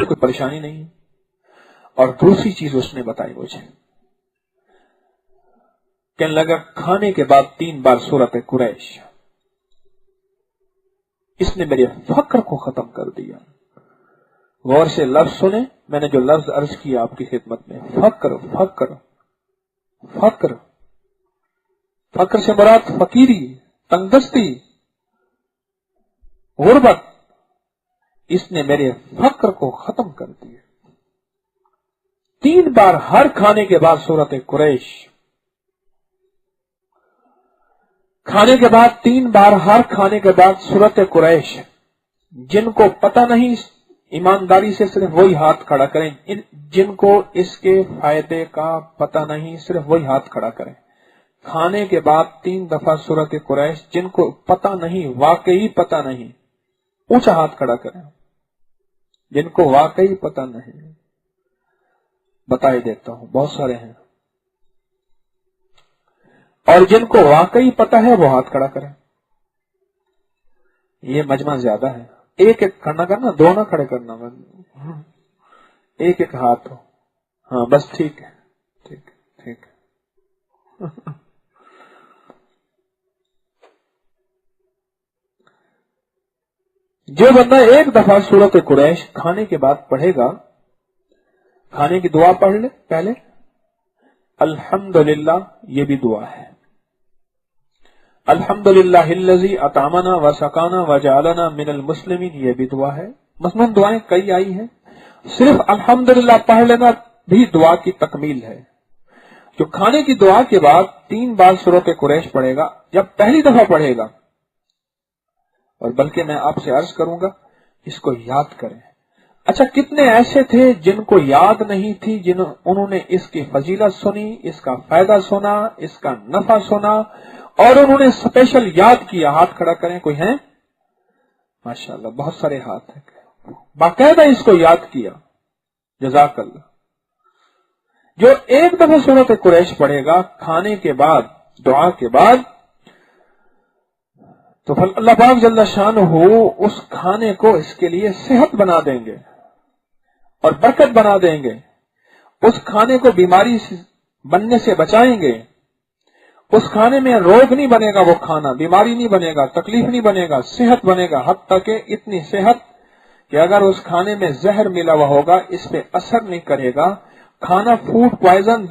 कोई परेशानी नहीं है। और दूसरी चीज उसने बताई मुझे, कहने लगा खाने के बाद 3 बार सूरत कुरैश, इसने मेरे फक्र को खत्म कर दिया। गौर से लफ्ज सुने, मैंने जो लफ्ज अर्ज किया आपकी खिदमत में, फक्र फक्र फक्र। फक्र से मुराद फकीरी, तंगदस्ती, गुर्बत। इसने मेरे फक्र को खत्म कर दिया। 3 बार हर खाने के बाद सूरत कुरैश, खाने के बाद 3 बार हर खाने के बाद सूरत कुरैश। जिनको पता नहीं, ईमानदारी से सिर्फ वही हाथ खड़ा करें। जिनको इसके फायदे का पता नहीं, सिर्फ वही हाथ खड़ा करें। खाने के बाद 3 दफा सूरत कुरैश, जिनको पता नहीं, वाकई पता नहीं, ऊंचा हाथ खड़ा करें। जिनको वाकई पता नहीं, बताए देता हूं, बहुत सारे हैं। और जिनको वाकई पता है वो हाथ खड़ा करें। ये मजमा ज्यादा है, एक एक खड़ा करना, 2 ना खड़े करना, एक एक हाथ हो। हाँ बस ठीक है, ठीक ठीक। जो बंदा एक दफा सूरत कुरैश खाने के बाद पढ़ेगा, खाने की दुआ पढ़ ले पहले, अल्हम्दुलिल्लाह, ये भी दुआ है। अल्हम्दुलिल्लाहिल्लज़ी अतामना व सकाना व जअलना मिनल मुस्लिमीन, ये भी दुआ है। मसलन दुआएं कई आई हैं, सिर्फ अल्हम्दुलिल्लाह पढ़ लेना भी दुआ की तकमील है। जो खाने की दुआ के बाद 3 बार सूरत कुरैश पढ़ेगा, जब पहली दफा पढ़ेगा, और बल्कि मैं आपसे अर्ज करूंगा इसको याद करें। अच्छा, कितने ऐसे थे जिनको याद नहीं थी, उन्होंने इसकी फजीलत सुनी, इसका फायदा सुना, इसका नफा सुना, और उन्होंने स्पेशल याद किया। हाथ खड़ा करें, कोई है? माशाअल्लाह, बहुत सारे हाथ हैं, बाकायदा इसको याद किया। जज़ाकल्लाह। जो एक दफा सूरत कुरैश पढ़ेगा खाने के बाद, दुआ के बाद, तो अल्लाह पाक जल्ल शानहू उस खाने को इसके लिए सेहत बना देंगे और बरकत बना देंगे। उस खाने को बीमारी बनने से बचाएंगे। उस खाने में रोग नहीं बनेगा, वो खाना बीमारी नहीं बनेगा, तकलीफ नहीं बनेगा, सेहत बनेगा। हत्ता कि इतनी सेहत कि अगर उस खाने में जहर मिला हुआ होगा, इस पे असर नहीं करेगा। खाना फूड पॉइजन